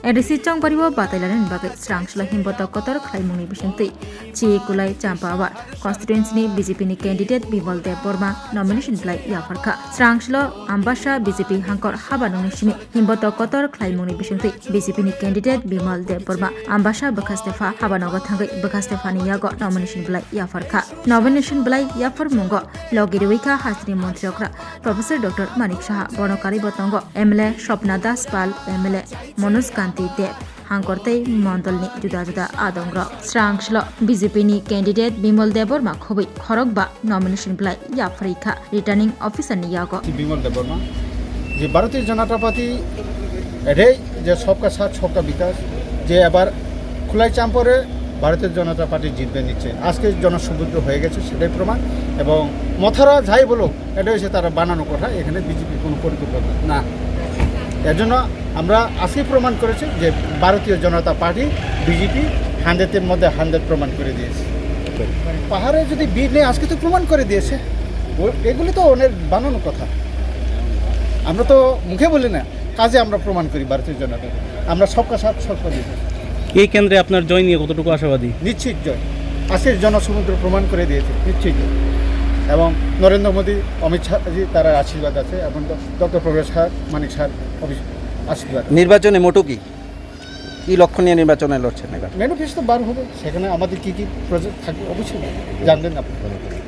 ADC चंगबारिबो बातायलानि बागै स्रांस्ला हिमबत Qatar खालायमुंनि बिसंथि चिकुलाय चाम्पावार कन्स्टिट्युएन्सिनि बीजेपीनि candidate Bimal Deb Burma nomination बिलाइ याफारखा स्रांस्ल आम्बासा BJP हांकर हाबा नंनिसिमि हिमबत Qatar खालायमुंनि बिसंथि बीजेपीनि candidate Bimal Deb Burma आम्बासा बखास्तेफा हाबा नग थांगै बखास्तेफानि याग नमिनेशन बिलाइ याफारखा नमिनेशन बिलाइ याफार मुंग लगिरिविका हाजरी मंत्रियक्रा प्रोफेसर डॉक्टर मानिक साहा बर्णकारी बतंग एमएलए स्वप्ना दास पाल एमएलए मनोज कांति देव हांकरतै मंडलनि जुदा जुदा आदंग्र स्रांस्ल बीजेपीनि कैंडिडेट बिमल देव बर्मा खुबै खरक बा नमिनेशन बिलाइ याफारिखा रिटार्निंग अफिसारनि याग बिमल देव बर्मा যে ভারতীয় জনতা পার্টি এটাই যে সবকা সাথ সবকা বিকাশ যে এবার খোলাই চাম্পরে ভারতীয় জনতা পার্টি জিতবে নিচ্ছে আজকে জনসমুদ্র হয়ে গেছে সেটাই প্রমাণ এবং মথারা যাই বলুক এটা হচ্ছে তারা বানানো কথা এখানে বিজেপি কোনো পরিকল্পনা না এর জন্য আমরা আজকে প্রমাণ করেছি যে ভারতীয় জনতা পার্টি বিজেপি 100-এর মধ্যে 100 প্রমাণ করে দিয়েছে পাহাড়ে যদি বীর নেই আজকে তো প্রমাণ করে দিয়েছে এগুলি তো অনেক বানানো কথা আমরা তো মুখে বলি না কাজে আমরা প্রমাণ করি ভারতীয় জনতা আমরা সবকা সাথ সবকা বিকাশ এই কেন্দ্রে আপনার জয় নিয়ে কতটুকু আশাবাদী নিশ্চিত জয় আজকের জনসমুদ্র প্রমাণ করে দিয়েছে নিশ্চিত জয় এবং নরেন্দ্র মোদী অমিত শাহজি তারা আশীর্বাদ আছে এবং ডক্টর প্রফেসর মানিক স্যার আশীর্বাদ নির্বাচনে মোটো কি লক্ষ্য নিয়ে নির্বাচনে লড়ছেন এবার ম্যানিফেস্টো বার হবে সেখানে আমাদের কী কী প্রজেক্ট থাকবে অবশ্যই জানবেন আপনি